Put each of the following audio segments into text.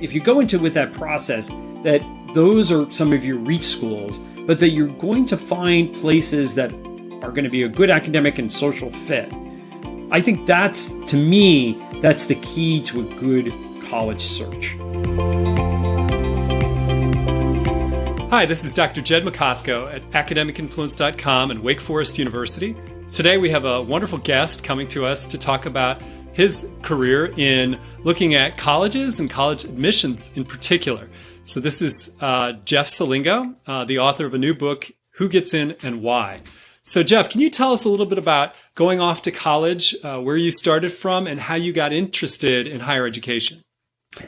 if you go into with that process that those are some of your reach schools, but that you're going to find places that are going to be a good academic and social fit. I think to me, that's the key to a good college search. Hi, this is Dr. Jed Macosko at academicinfluence.com and Wake Forest University. Today we have a wonderful guest coming to us to talk about his career in looking at colleges and college admissions in particular. So this is Jeff Selingo, the author of a new book, Who Gets In and Why. So Jeff, can you tell us a little bit about going off to college, where you started from, and how you got interested in higher education?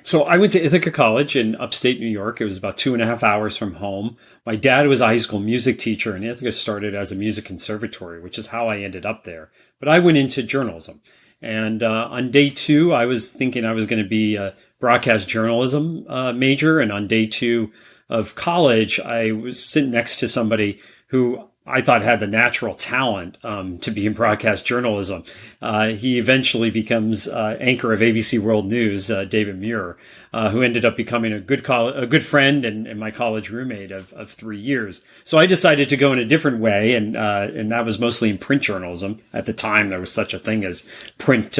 So I went to Ithaca College in upstate New York. It was about 2.5 hours from home. My dad was a high school music teacher, and Ithaca started as a music conservatory, which is how I ended up there. But I went into journalism. And on day two, I was thinking I was going to be a broadcast journalism major. And on day two of college, I was sitting next to somebody who I thought had the natural talent to be in broadcast journalism. He eventually becomes anchor of ABC World News, David Muir, who ended up becoming a good friend and my college roommate of 3 years. So I decided to go in a different way, and that was mostly in print journalism. At the time, there was such a thing as print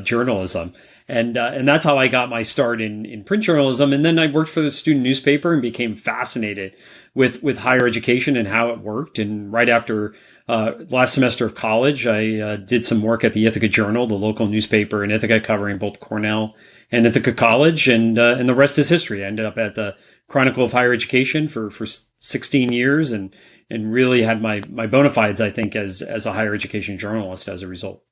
journalism. And that's how I got my start in print journalism. And then I worked for the student newspaper and became fascinated with higher education and how it worked. And right after last semester of college, I did some work at the Ithaca Journal, the local newspaper in Ithaca, covering both Cornell and Ithaca College. And the rest is history. I ended up at the Chronicle of Higher Education for 16 years and really had my bona fides, I think, as a higher education journalist as a result.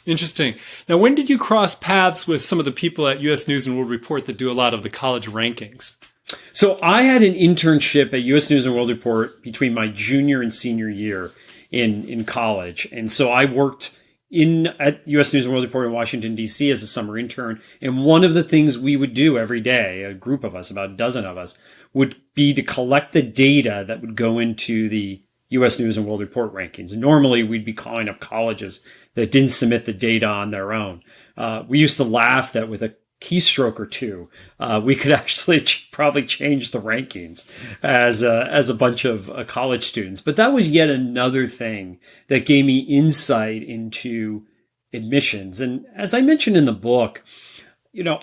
Interesting. Now, when did you cross paths with some of the people at U.S. News and World Report that do a lot of the college rankings? So I had an internship at U.S. News and World Report between my junior and senior year in college. And so I worked at U.S. News and World Report in Washington, D.C. as a summer intern. And one of the things we would do every day, a group of us, about a dozen of us, would be to collect the data that would go into the U.S. News and World Report rankings. And normally we'd be calling up colleges that didn't submit the data on their own. We used to laugh that with a keystroke or two, we could actually probably change the rankings as a bunch of college students. But that was yet another thing that gave me insight into admissions. And as I mentioned in the book,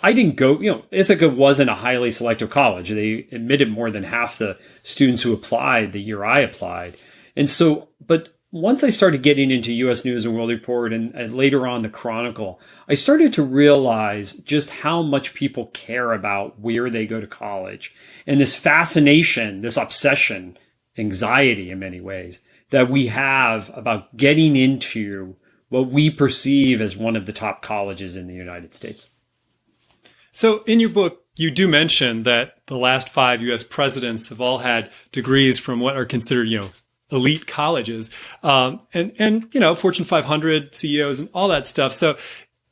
I didn't go, Ithaca wasn't a highly selective college. They admitted more than half the students who applied the year I applied. And so, but once I started getting into U.S. News and World Report and later on the Chronicle, I started to realize just how much people care about where they go to college. And this fascination, this obsession, anxiety in many ways, that we have about getting into what we perceive as one of the top colleges in the United States. So in your book, you do mention that the last 5 U.S. presidents have all had degrees from what are considered, elite colleges, and Fortune 500 CEOs and all that stuff. So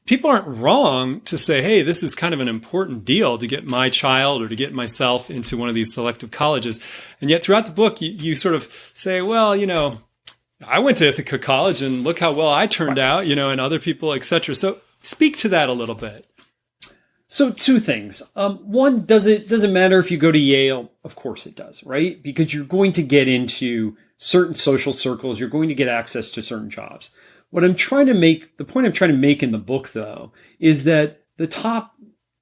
people aren't wrong to say, hey, this is kind of an important deal to get my child or to get myself into one of these selective colleges. And yet throughout the book, you sort of say, well, I went to Ithaca College and look how well I turned out, and other people, et cetera. So speak to that a little bit. So 2 things. One, does it matter if you go to Yale? Of course it does, right? Because you're going to get into certain social circles. You're going to get access to certain jobs. The point I'm trying to make in the book, though, is that the top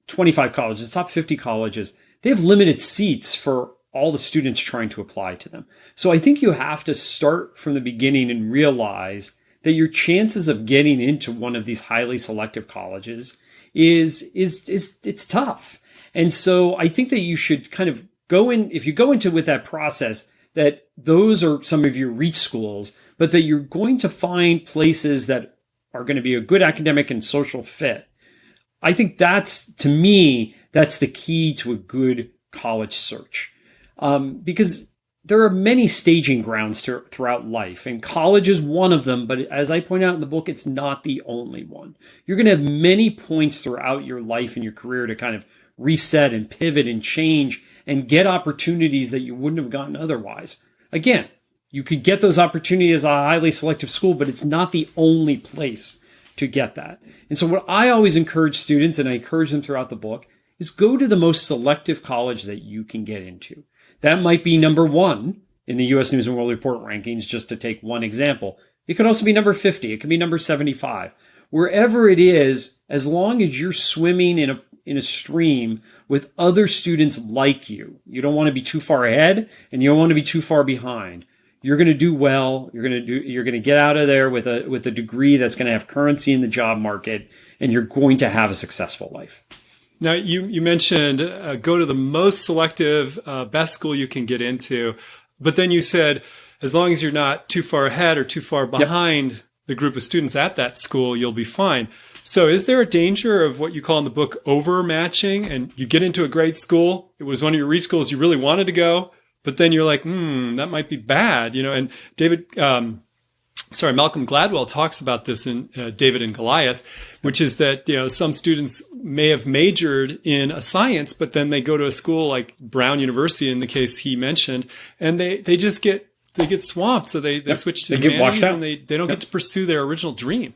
25 colleges, the top 50 colleges, they have limited seats for all the students trying to apply to them. So I think you have to start from the beginning and realize that your chances of getting into one of these highly selective colleges it's tough. And so I think that you should kind of if you go into with that process, that those are some of your reach schools, but that you're going to find places that are going to be a good academic and social fit. I think to me, that's the key to a good college search. Because there are many staging grounds throughout life, and college is one of them. But as I point out in the book, it's not the only one. You're going to have many points throughout your life and your career to kind of reset and pivot and change and get opportunities that you wouldn't have gotten otherwise. Again, you could get those opportunities at a highly selective school, but it's not the only place to get that. And so what I always encourage students, and I encourage them throughout the book, is go to the most selective college that you can get into. That might be number 1 in the U.S. News and World Report rankings, just to take one example. It could also be number 50. It could be number 75. Wherever it is, as long as you're swimming in a stream with other students like you, you don't want to be too far ahead and you don't want to be too far behind. You're going to do well. You're going to get out of there with a degree that's going to have currency in the job market, and you're going to have a successful life. Now, you mentioned go to the most selective, best school you can get into, but then you said as long as you're not too far ahead or too far behind the group of students at that school, you'll be fine. So is there a danger of what you call in the book overmatching, and you get into a great school, it was one of your reach schools you really wanted to go, but then you're like, that might be bad, and Malcolm Gladwell talks about this in David and Goliath, which is that, some students may have majored in a science, but then they go to a school like Brown University, in the case he mentioned, and they just get swamped. So they switch to humanities and they don't get to pursue their original dream.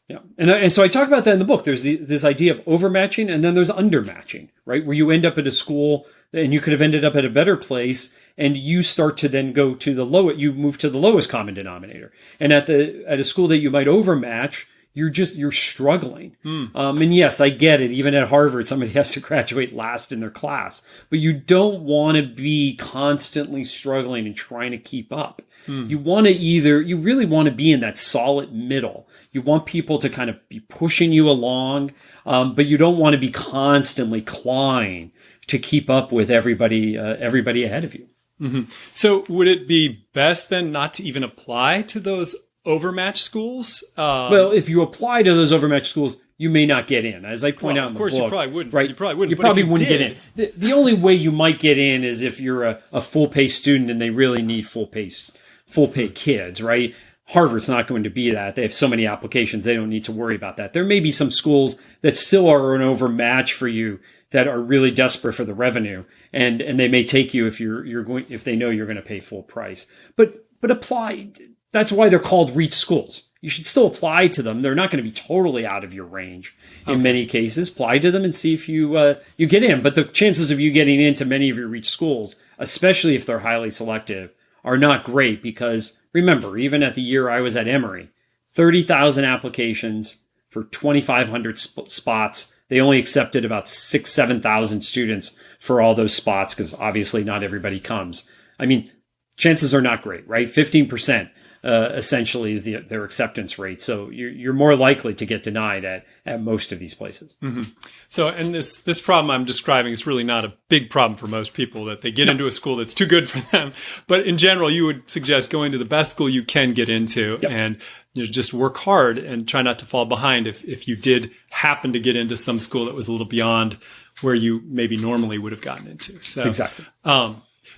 Yeah. And so I talk about that in the book. There's this idea of overmatching, and then there's undermatching, right? Where you end up at a school and you could have ended up at a better place, and you start to then go to you move to the lowest common denominator. And at a school that you might overmatch, you're struggling. And yes, I get it. Even at Harvard, somebody has to graduate last in their class, but you don't want to be constantly struggling and trying to keep up. You really want to be in that solid middle. You want people to kind of be pushing you along, but you don't want to be constantly clawing to keep up with everybody ahead of you. Mm-hmm. So would it be best then not to even apply to those overmatched schools? Well, if you apply to those overmatched schools, you may not get in. As I point out in the book. Of course, you probably wouldn't. Right? You probably wouldn't. You probably wouldn't get in. The only way you might get in is if you're a full-pay student and they really need full-pay kids, right? Harvard's not going to be that. They have so many applications, they don't need to worry about that. There may be some schools that still are an overmatch for you that are really desperate for the revenue, and they may take you if they know you're going to pay full price. But apply. That's why they're called reach schools. You should still apply to them. They're not going to be totally out of your range in many cases. Apply to them and see if you get in. But the chances of you getting into many of your reach schools, especially if they're highly selective, are not great, because remember, even at the year I was at Emory, 30,000 applications for 2,500 spots. They only accepted about 7,000 students for all those spots, because obviously not everybody comes. I mean, chances are not great, right? 15%. Essentially is their acceptance rate. So you're more likely to get denied at most of these places. Mm-hmm. So, and this problem I'm describing is really not a big problem for most people, that they get into a school that's too good for them. But in general, you would suggest going to the best school you can get into, and just work hard and try not to fall behind if you did happen to get into some school that was a little beyond where you maybe normally would have gotten into. So, exactly.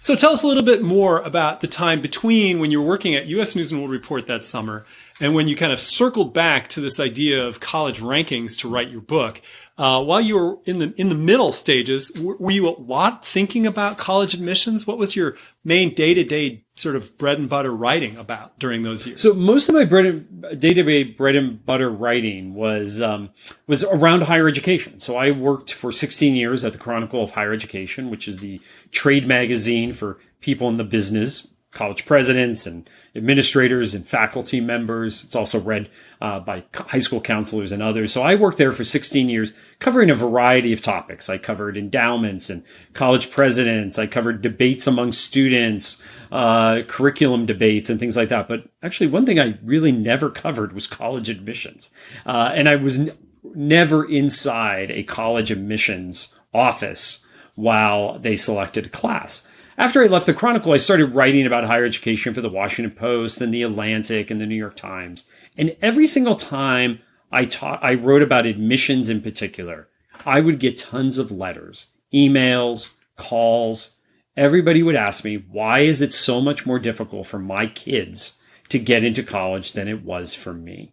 So tell us a little bit more about the time between when you were working at U.S. News and World Report that summer and when you kind of circled back to this idea of college rankings to write your book. While you were in the middle stages, were you a lot thinking about college admissions? What was your main day-to-day sort of bread and butter writing about during those years? So most of my day-to-day bread and butter writing was around higher education. So I worked for 16 years at the Chronicle of Higher Education, which is the trade magazine for people in the business, college presidents and administrators and faculty members. It's also read by high school counselors and others. So I worked there for 16 years, covering a variety of topics. I covered endowments and college presidents. I covered debates among students, curriculum debates and things like that. But actually, one thing I really never covered was college admissions. And I was never inside a college admissions office while they selected a class. After I left the Chronicle, I started writing about higher education for the Washington Post and the Atlantic and the New York Times. And every single time I wrote about admissions in particular, I would get tons of letters, emails, calls. Everybody would ask me, why is it so much more difficult for my kids to get into college than it was for me?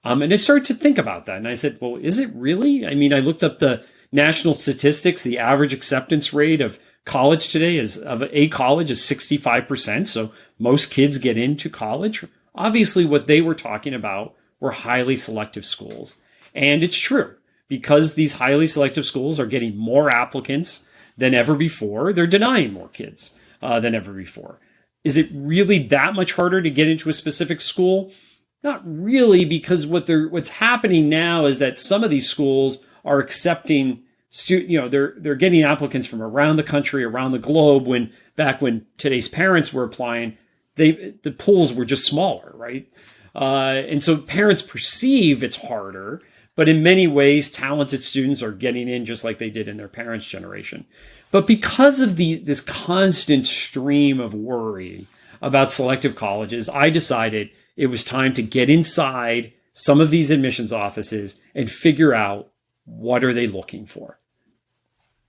And I started to think about that. And I said, well, is it really? I mean, I looked up the national statistics. The average acceptance rate of college today is 65%. So most kids get into college. Obviously, what they were talking about were highly selective schools. And it's true. because these highly selective schools are getting more applicants than ever before, they're denying more kids than ever before. Is it really that much harder to get into a specific school? Not really, because what's happening now is that some of these schools are accepting they're getting applicants from around the country, around the globe. When back when today's parents were applying, the pools were just smaller, right? And so parents perceive it's harder, but in many ways, talented students are getting in just like they did in their parents' generation. But because of this constant stream of worry about selective colleges, I decided it was time to get inside some of these admissions offices and figure out what are they looking for.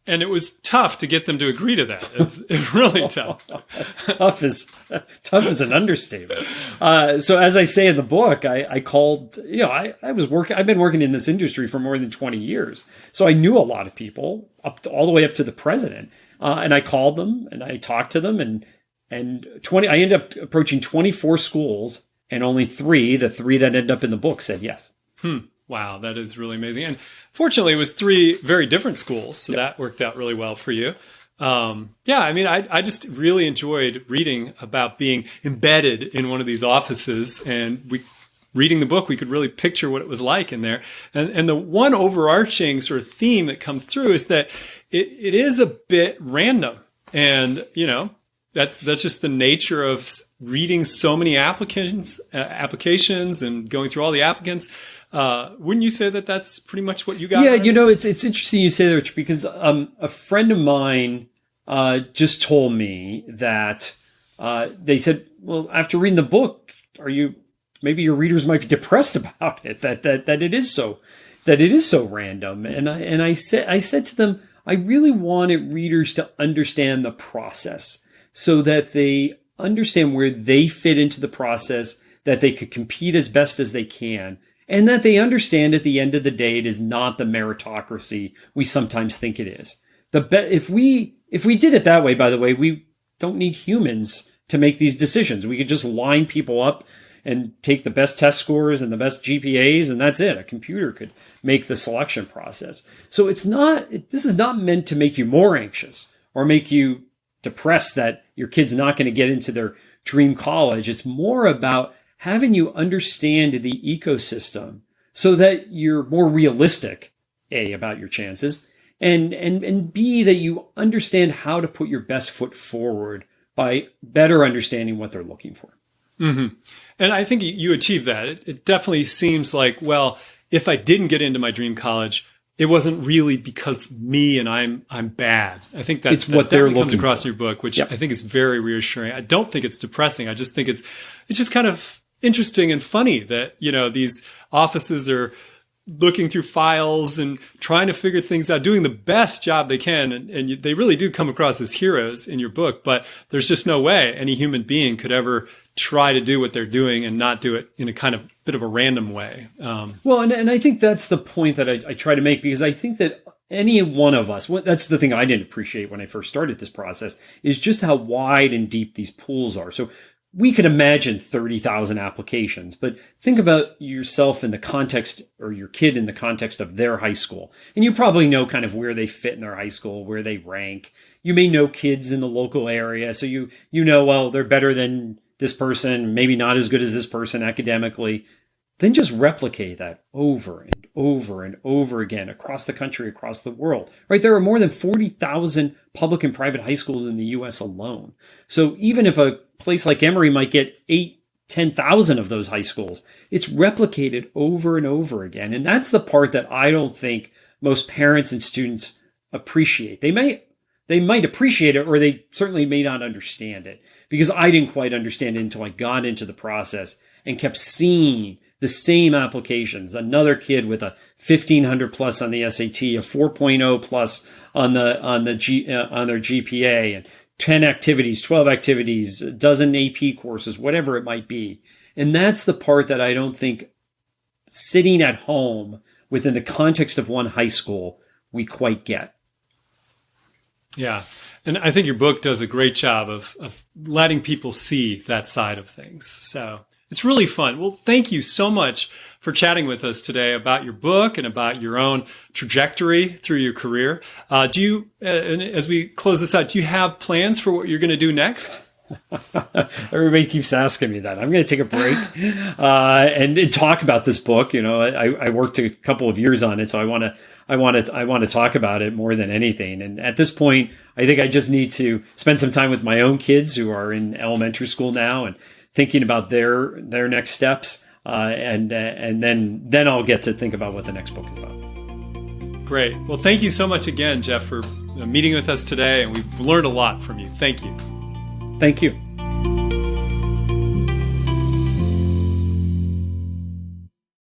And it was tough to get them to agree to that. It's really tough. tough is an understatement. So as I say in the book, I called, I've been working in this industry for more than 20 years. So I knew a lot of people all the way up to the president. And I called them and I talked to them and I ended up approaching 24 schools and only the three that ended up in the book said yes. Wow, that is really amazing. And fortunately, it was 3 very different schools, so that worked out really well for you. I just really enjoyed reading about being embedded in one of these offices, and reading the book, we could really picture what it was like in there. And the one overarching sort of theme that comes through is that it is a bit random, and that's just the nature of reading so many applications and going through all the applicants. Wouldn't you say that that's pretty much what you got? Yeah, it's interesting you say that, Rich, because a friend of mine just told me that they said, well, after reading the book, maybe your readers might be depressed about it, that it is so random. And I said to them, I really wanted readers to understand the process so that they understand where they fit into the process, that they could compete as best as they can. And that they understand at the end of the day, it is not the meritocracy we sometimes think it is. If we did it that way, by the way, we don't need humans to make these decisions. We could just line people up and take the best test scores and the best GPAs, and that's it. A computer could make the selection process. So this is not meant to make you more anxious or make you depressed that your kid's not going to get into their dream college. It's more about having you understand the ecosystem so that you're more realistic, A, about your chances, and B, that you understand how to put your best foot forward by better understanding what they're looking for. Mm-hmm. And I think you achieved that. It definitely seems like, well, if I didn't get into my dream college, it wasn't really because me and I'm bad. I think that what they're looking comes across for in your book, which Yep. I think is very reassuring. I don't think it's depressing. I just think it's just kind of interesting and funny that, these offices are looking through files and trying to figure things out, doing the best job they can. And they really do come across as heroes in your book, but there's just no way any human being could ever try to do what they're doing and not do it in a kind of bit of a random way. Well, and I think that's the point that I try to make, because I think that any one of us, that's the thing I didn't appreciate when I first started this process, is just how wide and deep these pools are. So we could imagine 30,000 applications, but think about yourself in the context, or your kid in the context of their high school. And you probably know kind of where they fit in their high school, where they rank. You may know kids in the local area. So you know, well, they're better than this person, maybe not as good as this person academically. Then just replicate that over and over and over again across the country, across the world, right? There are more than 40,000 public and private high schools in the US alone. So even if a place like Emory might get 10,000 of those high schools, it's replicated over and over again. And that's the part that I don't think most parents and students appreciate. They might appreciate it, or they certainly may not understand it, because I didn't quite understand it until I got into the process and kept seeing the same applications. Another kid with a 1,500 plus on the SAT, a 4.0 plus on their GPA, and 10 activities, 12 activities, a dozen AP courses, whatever it might be. And that's the part that I don't think, sitting at home within the context of one high school, we quite get. Yeah. And I think your book does a great job of letting people see that side of things. So It's really fun. Well, thank you so much for chatting with us today about your book and about your own trajectory through your career. Do you, and as we close this out, do you have plans for what you're going to do next? Everybody keeps asking me that. I'm going to take a break and talk about this book. You know, I worked a couple of years on it, so I want to talk about it more than anything. And at this point, I think I just need to spend some time with my own kids who are in elementary school now and thinking about their next steps. And then I'll get to think about what the next book is about. Great. Well, thank you so much again, Jeff, for meeting with us today, and we've learned a lot from you. Thank you. Thank you.